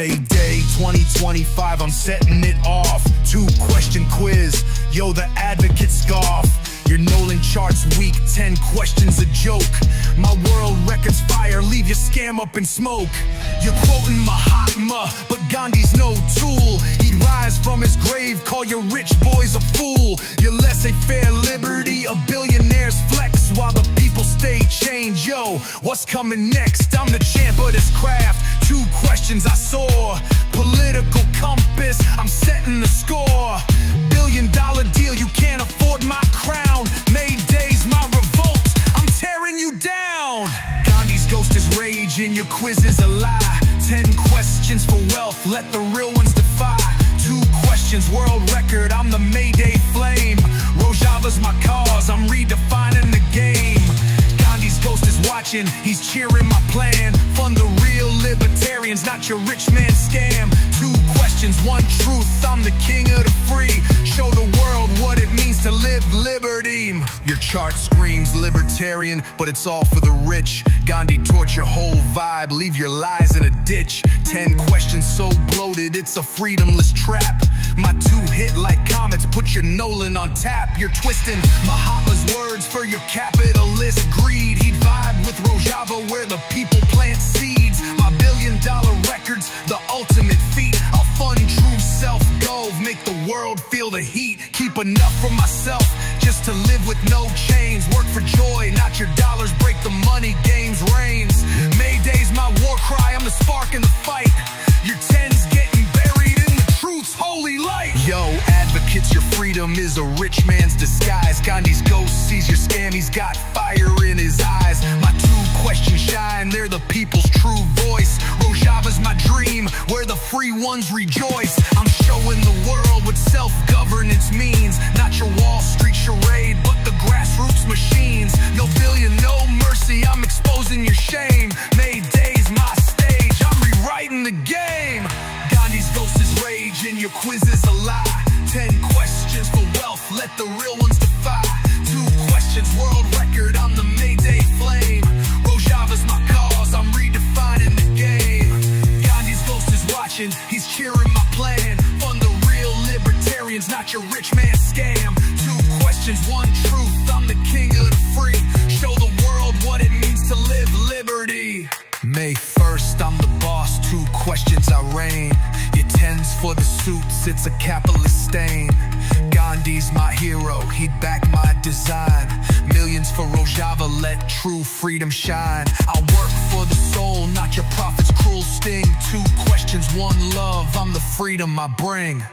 Mayday 2025, I'm setting it off. 2-question quiz, yo, the advocate scoff. Your Nolan charts weak, 10 questions a joke. My world record's fire, leave your scam up in smoke. You're quoting Mahatma, but Gandhi's no tool. He'd rise from his grave, call your rich boys a fool. Your laissez-faire liberty, a billionaire's flex, while the people stay chained. Yo, what's coming next? I'm the champ of this craft. 2 questions I saw. Political compass, I'm setting the score. $1 billion deal, you can't afford my crown. Mayday's my revolt, I'm tearing you down. Gandhi's ghost is raging, your quiz is a lie. 10 questions for wealth, let the real ones defy. 2 questions, world record, I'm the Mayday flame. Rojava's my cause, I'm redefining the game. Gandhi's ghost is watching, he's cheering my plan. Fund the real libertarians, not your rich man scam. 2 questions, 1 truth, I'm the king of the free. Show the world what it means to live liberty. Your chart screams libertarian, but it's all for the rich. Gandhi taught your whole vibe, leave your lies in a ditch. 10 questions so bloated, it's a freedomless trap. My 2 hit like comets, put your Nolan on tap. You're twisting Mahatma's words for your capitalist greed. He'd vibe with Rojava where the people plant seeds. My $1 billion records, the ultimate feat. I'll fund true self-gov, make the world feel the heat. Keep enough for myself, just to live with no chains. Work for joy, not your dollars, break the money game's reigns. Mayday's my war cry, I'm the spark in the fight. Your 10's getting buried in the truth's holy light. Yo, advocates, your freedom is a rich man's disguise. Gandhi's ghost sees your scam, he's got fire in his eyes. My 2 questions shine, they're the people's true voice. Rojava's my dream, where the free ones rejoice. I'm showing the world what self-governance means. Not your Wall Street charade, but the grassroots machines. No billion, no mercy, I'm exposing your shame. Mayday's my stage, I'm rewriting the game. Gandhi's ghost is raging, your quiz is a lie. 10 questions for wealth, let the real ones defy. 2 questions, world record, I'm the Mayday flame. Rojava's my cause, I'm redefining the game. Gandhi's ghost is watching, he's cheering my plan. Fund the real libertarians, not your rich man scam. 2 questions, 1 truth, I'm the king of the free. Show the world what it means to live liberty. May 1st, I'm the boss, 2 questions I reign. Your 10's for the suits, it's a capitalist stain. Gandhi's my hero, he'd back my design. Millions for Rojava, let true freedom shine. I'll work for the soul, not your prophet's cruel sting. 2 questions, 1 love, I'm the freedom I bring.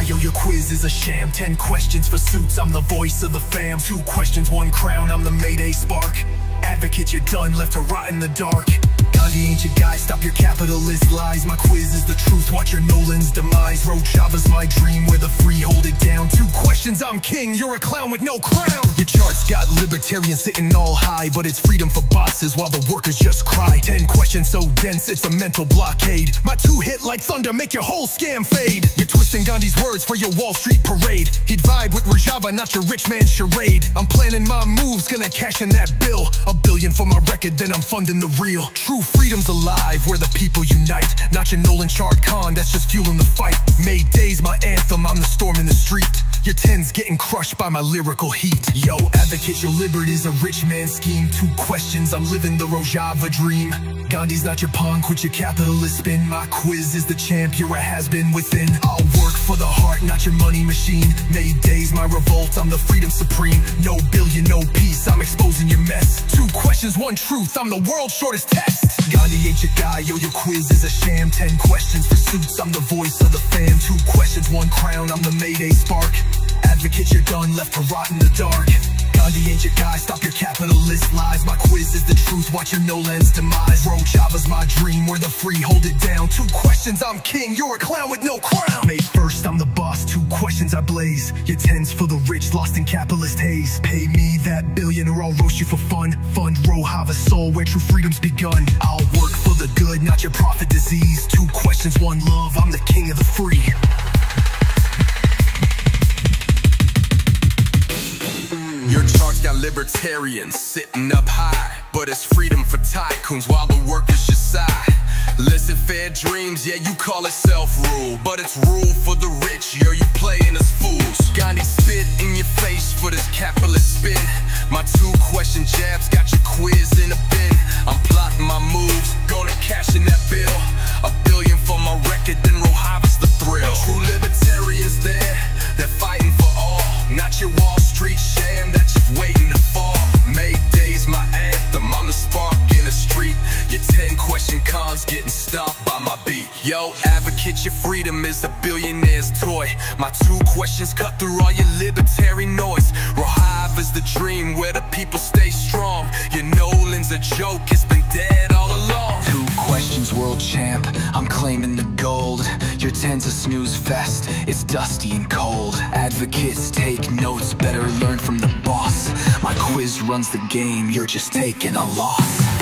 Yo, your quiz is a sham. 10 questions for suits, I'm the voice of the fam. 2 questions, 1 crown, I'm the Mayday spark. Advocate, you're done, left to rot in the dark. Gandhi ain't your guy, stop your capitalist lies. My quiz is the truth, watch your Nolan's demise. Rojava's my dream, where the free hold it down. 2 questions, I'm king, you're a clown with no crown. Your charts got libertarians sitting all high, but it's freedom for bosses while the workers just cry. 10 questions so dense, it's a mental blockade. My 2 hit like thunder, make your whole scam fade. You're twisting Gandhi's words for your Wall Street parade. He'd vibe with Rojava, not your rich man's charade. I'm planning my moves, gonna cash in that bill. $1 billion for my record, then I'm funding the real. True freedom's alive, where the people unite. Not your Nolan chart con, that's just fueling the fight. Mayday's my anthem, I'm the storm in the street. Your 10's getting crushed by my lyrical heat. Yo, advocate, your liberty's a rich man's scheme. 2 questions, I'm living the Rojava dream. Gandhi's not your pawn, quit your capitalist spin. My quiz is the champ, you're a has-been within. I'll work for the heart, not your money machine. Mayday's my revolt, I'm the freedom supreme. No billion, no peace, I'm exposing your mess. 2 questions, 1 truth, I'm the world's shortest test. Gandhi ain't your guy, yo, your quiz is a sham. 10 questions for suits, I'm the voice of the fam. 2 questions, 1 crown, I'm the Mayday spark. Advocate, you're done, left to rot in the dark. Gandhi ain't your guy, stop your capitalist lies. My quiz is the truth, watch your no-lens demise. Rojava's my dream, where the free hold it down. 2 questions, I'm king, you're a clown with no crown. May 1st, I'm the boss, 2 questions I blaze. Your 10's for the rich, lost in capitalist haze. Pay me that billion or I'll roast you for fun. Fund Rojava's soul, where true freedom's begun. I'll work for the good, not your profit disease. 2 questions, 1 love, I'm the king of the free. Your chart's got libertarians sitting up high, but it's freedom for tycoons while the workers should sigh. Laissez-faire dreams, yeah, you call it self-rule, but it's rule for the rich, yo, you playing as fools. Gandhi spit in your face for this capitalist spin. My 2-question jabs got your quiz in a bin. I'm plotting my moves, gonna cash in that bill. $1 billion for my record, then Rojava's the thrill. True libertarians there, they're fighting for all, not your Wall Street sham that's just waiting to fall. Mayday's my anthem, I'm the spark in the street. Your 10-question cons getting stomped by my beat. Yo, advocate, your freedom is a billionaire's toy. My 2 questions cut through all your libertarian noise. Rojava's the dream where the people stay strong. Your Nolan's a joke, it's been dead all along. 2 questions, world champ, I'm claiming the gold. Your 10's a snooze fest, it's dusty and cold. Advocates, take notes, better learn from the boss. My quiz runs the game, you're just taking a loss.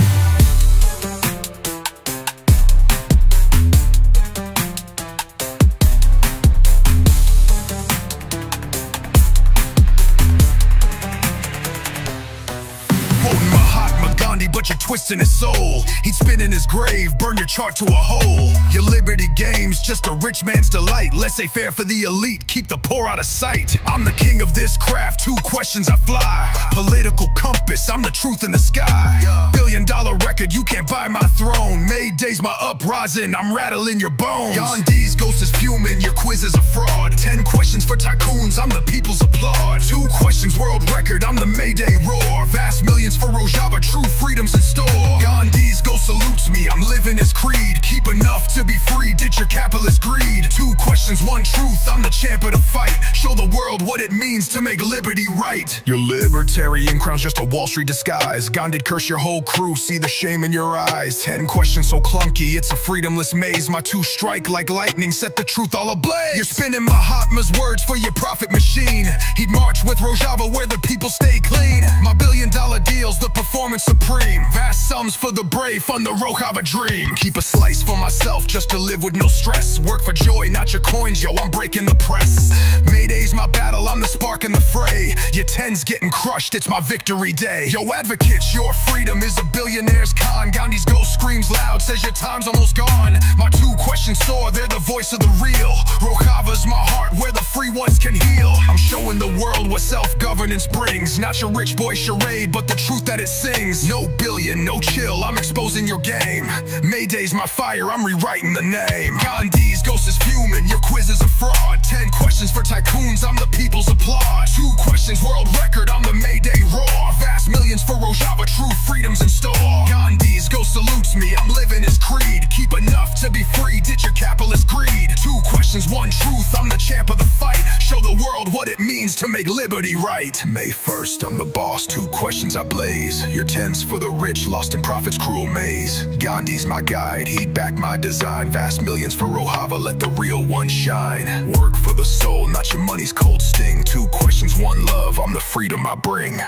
But you're twisting his soul. He'd spin in his grave, burn your chart to a hole. Your liberty game's just a rich man's delight. Laissez-faire for the elite, keep the poor out of sight. I'm the king of this craft, 2 questions I fly. Political compass, I'm the truth in the sky. $1 billion record, you can't buy my throne. Mayday's my uprising, I'm rattling your bones. Gandhi's ghost is fuming, your quiz is a fraud. 10 questions for tycoons, I'm the people's applaud. 2 questions, world record, I'm the Mayday roar. Vast millions for Rojava, true freedom's in store. Gandhi's ghost salutes me, I'm living his creed. Keep enough to be free, ditch your capitalist greed. 2 questions, 1 truth, I'm the champ of the fight. Show the world what it means to make liberty right. Your libertarian crown's just a Wall Street disguise. Gandhi'd curse your whole crew, see the shame in your eyes. 10 questions so clunky, it's a freedomless maze. My 2 strike like lightning, set the truth all ablaze. You're spinning Mahatma's words for your profit machine. He'd march with Rojava where the people stay clean. My $1 billion deals, the performance supreme. Vast sums for the brave, fund the Rojava dream. Keep a slice for myself just to live with no stress. Work for joy, not your coins, yo, I'm breaking the press. Mayday's my battle, I'm the spark in the fray. Your 10's getting crushed, it's my victory day. Yo, advocates, your freedom is a billionaire's con. Gandhi's ghost screams loud, says your time's almost gone. My 2 questions soar, they're the voice of the real. Rojava's my heart, where the free ones can heal. I'm showing the world what self-governance brings. Not your rich boy charade, but the truth that it sings. No billion, no chill, I'm exposing your game. Mayday's my fire, I'm rewriting the name. Gandhi's ghost is fuming, your quiz is a fraud. 10 questions for tycoons, I'm the people's applaud. 2 questions, world record, I'm the Mayday roar. Vast millions for Rojava, true freedom's in store. Gandhi's ghost salutes me, I'm living his creed. Keep enough to be free, ditch your capitalist greed. 2 questions, 1 truth, I'm the champ of the fight. Show the world what it means to make liberty right. May 1st, I'm the boss, 2 questions I blaze. Your 10's for the rich, lost in profit's cruel maze. Gandhi's my guide, he'd back my design. Vast millions for Rojava, let the real one shine. Work for the soul, not your money's cold sting. 2 questions, 1 love, I'm the freedom I bring.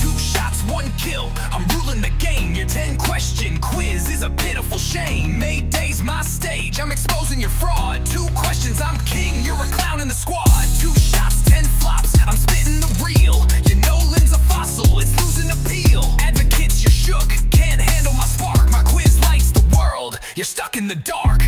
2 shots, 1 kill, I'm ruling the game. Your 10-question quiz is a pitiful shame. Mayday's my stage, I'm exposing your fraud. 2 questions, I'm king, you're a clown in the squad. 2 shots, 10 flops, I'm spitting the real. Your Nolan's a fossil, it's losing appeal. Advocates, you're shook, can't handle my spark. My quiz lights the world, you're stuck in the dark.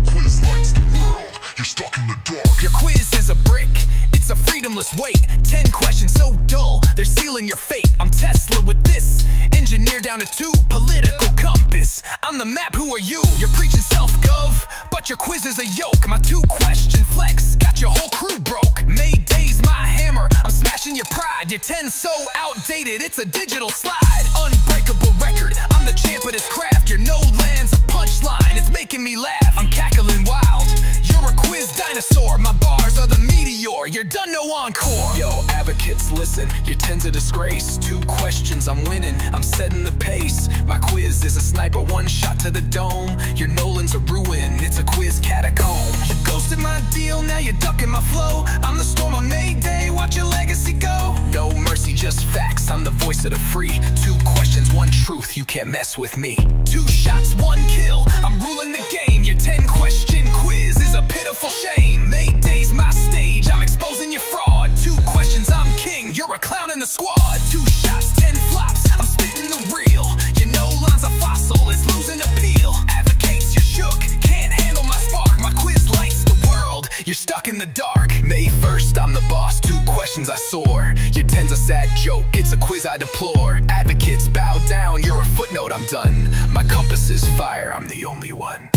Quiz lights the world, you're stuck in the dark. Your quiz is a brick, it's a freedomless weight. 10 questions so dull, they're sealing your fate. I'm Tesla with this, engineer down to 2, political compass. I'm the map, who are you? You're preaching self-gov, but your quiz is a yoke. My 2-question flex, got your whole crew broke. Mayday's my hammer, I'm smashing your pride. Your 10's so outdated, it's a digital slide. Unbreakable record, I'm the champ of this craft. Your no-land's a punchline, it's making me laugh. I'm cackling wild, you're a quiz dinosaur. My bars are the meteor meteor, you're done, no encore. Yo, advocates, listen, your 10's a disgrace. 2 questions, I'm winning, I'm setting the pace. My quiz is a sniper, 1 shot to the dome. Your Nolan's a ruin, it's a quiz catacomb. You ghosted my deal, now you're ducking my flow. I'm the storm on Mayday, watch your legacy go. No mercy, just facts, I'm the voice of the free. 2 questions, 1 truth, you can't mess with me. 2 shots, 1 kill, I'm ruling the game. Your 10-question quiz is a pitiful shame. Mayday's my stage, I'm exposing your fraud. 2 questions, I'm king, you're a clown in the squad. 2 shots, 10 flops, I'm spitting the real. You know line's a fossil, it's losing appeal. Advocates, you're shook, can't handle my spark. My quiz lights the world, you're stuck in the dark. May 1st, I'm the boss, 2 questions I soar. Your 10's a sad joke, it's a quiz I deplore. Advocates, bow down, you're a footnote, I'm done. My compass is fire, I'm the only one.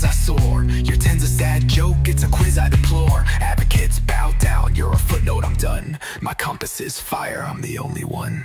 I soar. Your 10's a sad joke, it's a quiz I deplore. Advocates, bow down, you're a footnote, I'm done. My compass is fire, I'm the only one.